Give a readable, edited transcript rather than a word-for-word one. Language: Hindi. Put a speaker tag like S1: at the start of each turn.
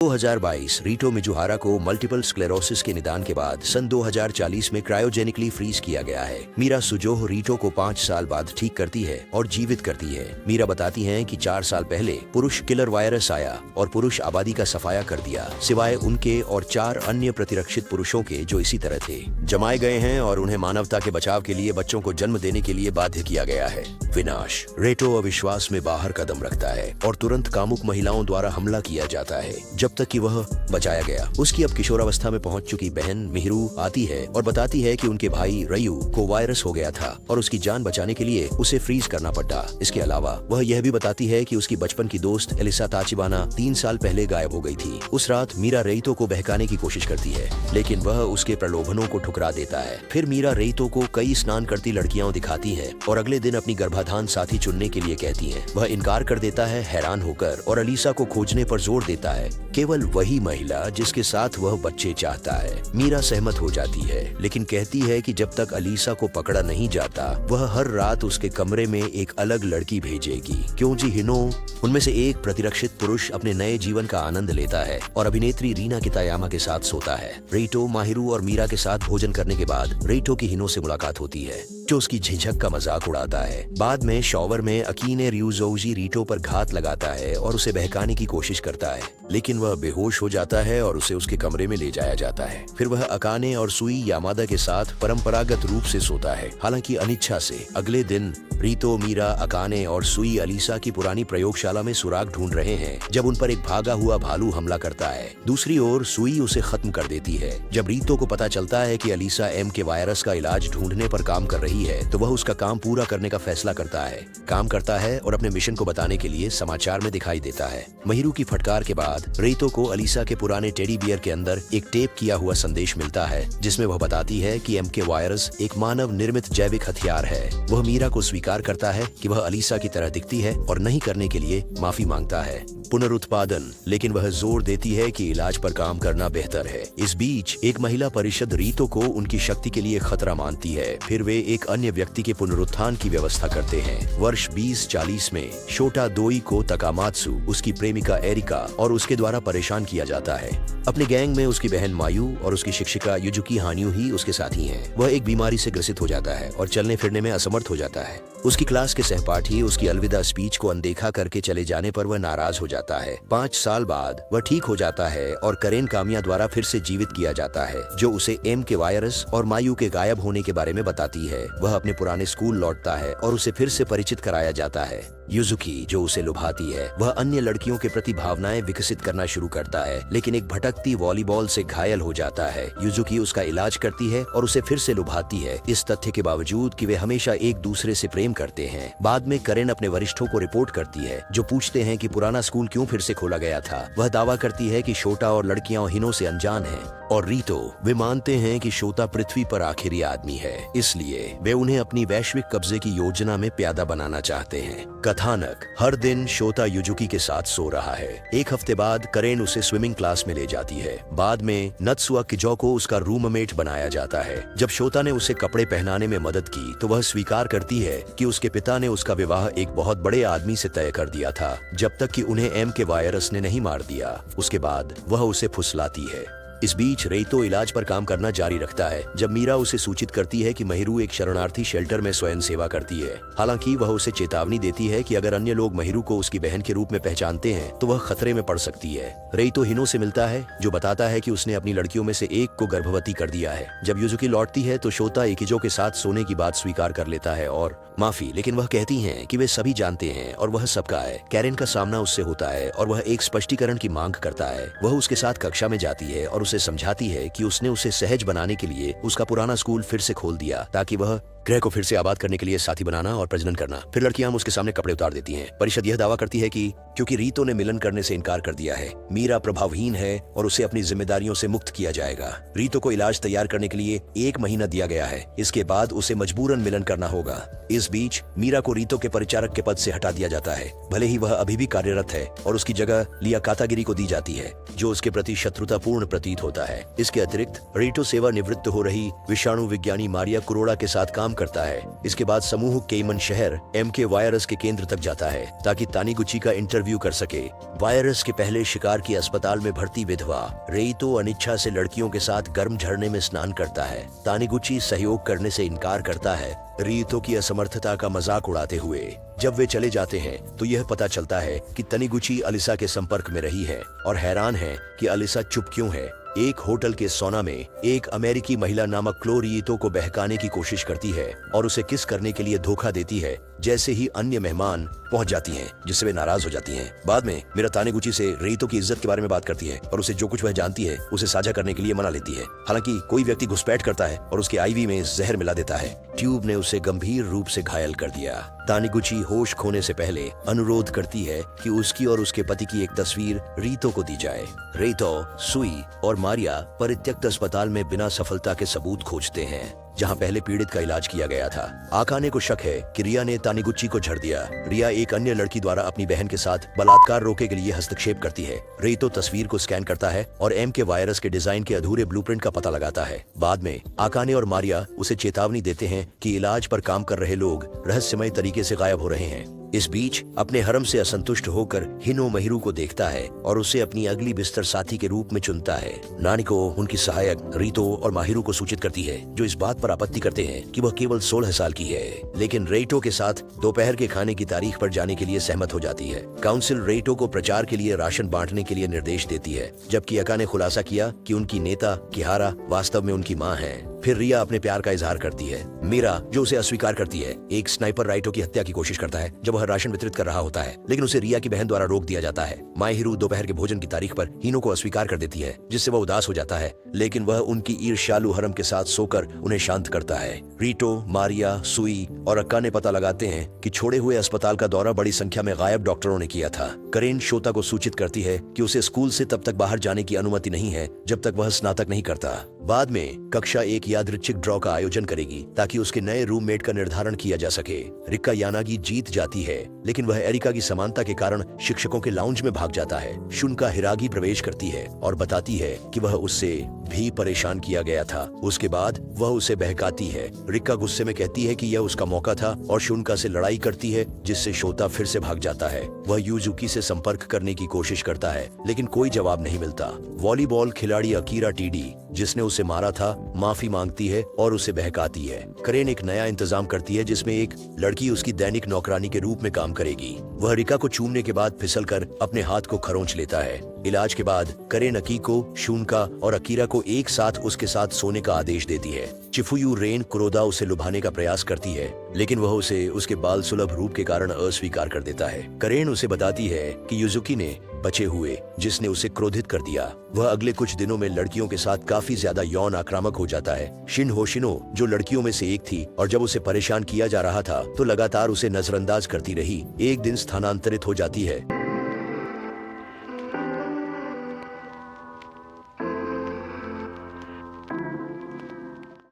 S1: 2022 रीटो मिजुहारा को मल्टीपल स्क्लेरोसिस के निदान के बाद सन 2040 में क्रायोजेनिकली फ्रीज किया गया है। मीरा सुजोह रीटो को 5 साल बाद ठीक करती है और जीवित करती है। मीरा बताती हैं कि 4 साल पहले पुरुष किलर वायरस आया और पुरुष आबादी का सफाया कर दिया, सिवाय उनके और 4 अन्य प्रतिरक्षित पुरुषों के जो इसी तरह थे। जमाए गए हैं और उन्हें मानवता के बचाव के लिए बच्चों को जन्म देने के लिए बाध्य किया गया है। विनाश। रेटो अविश्वास में बाहर कदम रखता है और तुरंत कामुक महिलाओं द्वारा हमला किया जाता है, जब तक कि वह बचाया गया। उसकी अब किशोरावस्था में पहुंच चुकी बहन मिहिरू आती है और बताती है कि उनके भाई रयू को वायरस हो गया था और उसकी जान बचाने के लिए उसे फ्रीज करना पड़ा। इसके अलावा वह यह भी बताती है कि उसकी बचपन की दोस्त एलिसा ताचिबाना 3 साल पहले गायब हो गई थी। उस रात मीरा रेइतो को बहकाने की कोशिश करती है, लेकिन वह उसके प्रलोभनों को ठुकरा देता है। फिर मीरा रेइतो को कई स्नान करती लड़कियां दिखाती है और अगले दिन अपनी गर्भाधान साथी चुनने के लिए कहती है। वह इनकार कर देता है हैरान होकर और अलीसा को खोजने पर जोर देता है, केवल वही महिला जिसके साथ वह बच्चे चाहता है। मीरा सहमत हो जाती है, लेकिन कहती है कि जब तक अलीसा को पकड़ा नहीं जाता वह हर रात उसके कमरे में एक अलग लड़की भेजेगी। क्योंकि हिनो उनमें से एक प्रतिरक्षित पुरुष अपने नए जीवन का आनंद लेता है और अभिनेत्री रीना कितायामा के साथ सोता है। रेइतो, माहिरू और मीरा के साथ भोजन करने के बाद रेइतो की हिनो से मुलाकात होती है, जो उसकी झिझक का मजाक उड़ाता है। बाद में शॉवर में अकीने ryuzoji रीटो पर घात लगाता है और उसे बहकाने की कोशिश करता है, लेकिन वह बेहोश हो जाता है और उसे उसके कमरे में ले जाया जाता है। फिर वह अकाने और सुई यामादा के साथ परंपरागत रूप से सोता है, हालांकि अनिच्छा से। अगले दिन रीतो, मीरा, अकाने और सुई अलीसा की पुरानी प्रयोगशाला में सुराग ढूंढ रहे हैं जब उन पर एक भागा हुआ भालू हमला करता है। दूसरी ओर सुई उसे खत्म कर देती है। जब रीतो को पता चलता है कि अलीसा एम के वायरस का इलाज ढूंढने पर काम कर रही है, तो वह उसका काम पूरा करने का फैसला करता है और अपने मिशन को बताने के लिए समाचार में दिखाई देता है। महिरू की फटकार के बाद रीतो को अलीसा के पुराने टेडी बियर के अंदर एक टेप किया हुआ संदेश मिलता है, जिसमें वह बताती है कि एम के वायरस एक मानव निर्मित जैविक हथियार है। वह मीरा को स्वीकार करता है कि वह अलीसा की तरह दिखती है और नहीं करने के लिए माफी मांगता है। पुनरुत्पादन, लेकिन वह जोर देती है कि इलाज पर काम करना बेहतर है। इस बीच एक महिला परिषद रीतो को उनकी शक्ति के लिए खतरा मानती है। फिर वे एक अन्य व्यक्ति के पुनरुत्थान की व्यवस्था करते हैं। वर्ष 2040 में शोटा दोई को तकामात्सु, उसकी प्रेमिका एरिका और उसके द्वारा परेशान किया जाता है। अपने गैंग में उसकी बहन मायू और उसकी शिक्षिका युजुकी हान्यू ही उसके साथी हैं। वह एक बीमारी से ग्रसित हो जाता है और चलने फिरने में असमर्थ हो जाता है। उसकी क्लास के सहपाठी उसकी अलविदा स्पीच को अनदेखा करके चले जाने पर वह नाराज हो जाता है। 5 साल बाद वह ठीक हो जाता है और करेन कामिया द्वारा फिर से जीवित किया जाता है, जो उसे एम के वायरस और मायू के गायब होने के बारे में बताती है। वह अपने पुराने स्कूल लौटता है और उसे फिर से परिचित कराया जाता है। युजुकी, जो उसे लुभाती है, वह अन्य लड़कियों के प्रति भावनाएं विकसित करना शुरू करता है, लेकिन एक भटकती वॉलीबॉल से घायल हो जाता है। युजुकी उसका इलाज करती है और उसे फिर से लुभाती है, इस तथ्य के बावजूद कि वे हमेशा एक दूसरे से प्रेम करते हैं। बाद में करेन अपने वरिष्ठों को रिपोर्ट करती है, जो पूछते हैं कि पुराना स्कूल क्यों फिर से खोला गया था। वह दावा करती है कि शोटा और लड़कियां हिनो से अनजान हैं, और रीतो, वे मानते हैं कि शोता पृथ्वी पर आखिरी आदमी है, इसलिए वे उन्हें अपनी वैश्विक कब्जे की योजना में प्यादा बनाना चाहते हैं। कथानक। हर दिन शोता युजुकी के साथ सो रहा है। एक हफ्ते बाद करेन उसे स्विमिंग क्लास में ले जाती है। बाद में नत्सुआ किजो को उसका रूममेट बनाया जाता है। जब शोता ने उसे कपड़े पहनाने में मदद की तो वह स्वीकार करती है कि उसके पिता ने उसका विवाह एक बहुत बड़े आदमी से तय कर दिया था, जब तक कि उन्हें एम के वायरस ने नहीं मार दिया। उसके बाद वह उसे फुसलाती है। इस बीच रेइतो इलाज पर काम करना जारी रखता है, जब मीरा उसे सूचित करती है कि महिरू एक शरणार्थी शेल्टर में स्वयं सेवा करती है। हालांकि वह उसे चेतावनी देती है कि अगर अन्य लोग महिरू को उसकी बहन के रूप में पहचानते हैं तो वह खतरे में पड़ सकती है। रेइतो हिनो से मिलता है, जो बताता है कि उसने अपनी लड़कियों में से एक को गर्भवती कर दिया है। जब युजुकी लौटती है तो शोता एकिजो के साथ सोने की बात स्वीकार कर लेता है और माफी, लेकिन वह कहती हैं कि वे सभी जानते हैं और वह सबका है। कैरेन का सामना उससे होता है और वह एक स्पष्टीकरण की मांग करता है। वह उसके साथ कक्षा में जाती है और उसे समझाती है कि उसने उसे सहज बनाने के लिए उसका पुराना स्कूल फिर से खोल दिया, ताकि वह ग्रह को फिर से आबाद करने के लिए साथी बनाना और प्रजनन करना। फिर लड़कियां उसके सामने कपड़े उतार देती हैं। परिषद यह दावा करती है कि क्योंकि रीतो ने मिलन करने से इनकार कर दिया है, मीरा प्रभावहीन है और उसे अपनी जिम्मेदारियों से मुक्त किया जाएगा। रीतो को इलाज तैयार करने के लिए 1 महीना दिया गया है। इसके बाद उसे मजबूरन मिलन करना होगा। इस बीच मीरा को रीतो के परिचारक के पद से हटा दिया जाता है, भले ही वह अभी भी कार्यरत है, और उसकी जगह लिया कातागिरी को दी जाती है, जो उसके प्रति शत्रुतापूर्ण प्रतीत होता है। इसके अतिरिक्त रीतो सेवा निवृत्त हो रही विषाणु विज्ञानी मारिया कुरोड़ा के साथ काम काम करता है। इसके बाद समूह केमन शहर MK वायरस के केंद्र तक जाता है ताकि तानिगुची का इंटरव्यू कर सके। वायरस के पहले शिकार की अस्पताल में भर्ती विधवा रेइतो अनिच्छा से लड़कियों के साथ गर्म झरने में स्नान करता है। तानिगुची सहयोग करने से इनकार करता है, रेइतो की असमर्थता का मजाक उड़ाते हुए। जब वे चले जाते हैं तो यह पता चलता है कि तानिगुची अलिसा के संपर्क में रही है और हैरान है कि अलिसा चुप क्यों है। एक होटल के सोना में एक अमेरिकी महिला नामक क्लो रिइतो को बहकाने की कोशिश करती है और उसे किस करने के लिए धोखा देती है। जैसे ही अन्य मेहमान पहुंच जाती हैं, जिससे वे नाराज हो जाती हैं। बाद में मीरा तानिगुची से रेइतो की इज्जत के बारे में बात करती है और उसे जो कुछ वह जानती है उसे साझा करने के लिए मना लेती है। हालांकि कोई व्यक्ति घुसपैठ करता है और उसके IV में जहर मिला देता है। ट्यूब ने उसे गंभीर रूप से घायल कर दिया। तानिगुची होश खोने से पहले अनुरोध करती है कि उसकी और उसके पति की एक तस्वीर रीतो को दी जाए। रेइतो, सुई और मारिया परित्यक्त अस्पताल में बिना सफलता के सबूत खोजते हैं जहां पहले पीड़ित का इलाज किया गया था। आकाने को शक है कि रिया ने तानिगुची को झड़ दिया। रिया एक अन्य लड़की द्वारा अपनी बहन के साथ बलात्कार रोकने के लिए हस्तक्षेप करती है। रेइतो तस्वीर को स्कैन करता है और MK वायरस के डिजाइन के अधूरे ब्लूप्रिंट का पता लगाता है। बाद में आकाने और मारिया उसे चेतावनी देते हैं कि इलाज पर काम कर रहे लोग रहस्यमय तरीके से गायब हो रहे हैं। इस बीच अपने हरम से असंतुष्ट होकर हिनो महिरू को देखता है और उसे अपनी अगली बिस्तर साथी के रूप में चुनता है। नानिको उनकी सहायक रीतो और माहिरू को सूचित करती है, जो इस बात पर आपत्ति करते हैं कि वह केवल 16 साल की है। लेकिन रेइतो के साथ दोपहर के खाने की तारीख पर जाने के लिए सहमत हो जाती है। काउंसिल रेइतो को प्रचार के लिए राशन बांटने के लिए निर्देश देती है, जबकि अका ने खुलासा किया कि उनकी नेता किहारा वास्तव में उनकी माँ है। फिर रिया अपने प्यार का इजहार करती है। मीरा, जो उसे अस्वीकार करती है, एक स्नाइपर राइटो की हत्या की कोशिश करता है जब वह राशन वितरित कर रहा होता है, लेकिन उसे रिया की बहन द्वारा रोक दिया जाता है। माहिरू दोपहर के भोजन की तारीख पर हिनो को अस्वीकार कर देती है, जिससे वह उदास हो जाता है, लेकिन वह उनकी ईर्ष्यालु हरम के साथ सोकर उन्हें शांत करता है। रीटो, मारिया, सुई और अक्का ने पता लगाते हैं कि छोड़े हुए अस्पताल का दौरा बड़ी संख्या में गायब डॉक्टरों ने किया था। करेन शोता को सूचित करती है कि उसे स्कूल से तब तक बाहर जाने की अनुमति नहीं है जब तक वह स्नातक नहीं करता। बाद में कक्षा एक यादृच्छिक ड्रॉ का आयोजन करेगी ताकि उसके नए रूममेट का निर्धारण किया जा सके। रिक्का यानागी जीत जाती है, लेकिन वह एरिका की समानता के कारण शिक्षकों के लाउंज में भाग जाता है। शुनका हिरागी प्रवेश करती है और बताती है कि वह उससे भी परेशान किया गया था। उसके बाद वह उसे बहकाती है। रिक्का गुस्से में कहती है कि यह उसका मौका था और शुनका से लड़ाई करती है, जिससे शोता फिर से भाग जाता है। वह यूजुकी से संपर्क करने की कोशिश करता है, लेकिन कोई जवाब नहीं मिलता। वॉलीबॉल खिलाड़ी अकीरा टीडी, जिसने उसे मारा था, माफी मांगती है और उसे बहकाती है। करेन एक नया इंतजाम करती है जिसमें एक लड़की उसकी दैनिक नौकरानी के रूप में काम करेगी। वह रिका को चूमने के बाद फिसलकर अपने हाथ को खरोंच लेता है। इलाज के बाद करेन अकीको, शुनका और अकीरा को एक साथ उसके साथ सोने का आदेश देती है। चिफुयू रेन कुरोदा उसे लुभाने का प्रयास करती है, लेकिन वह उसे उसके बाल सुलभ रूप के कारण अस्वीकार कर देता है। करेन उसे बताती है कि युजुकी ने बचे हुए जिसने उसे क्रोधित कर दिया। वह अगले कुछ दिनों में लड़कियों के साथ काफी ज्यादा यौन आक्रामक हो जाता है। शिन होशिनो, जो लड़कियों में से एक थी और जब उसे परेशान किया जा रहा था तो लगातार उसे नजरअंदाज करती रही, एक दिन स्थानांतरित हो जाती है।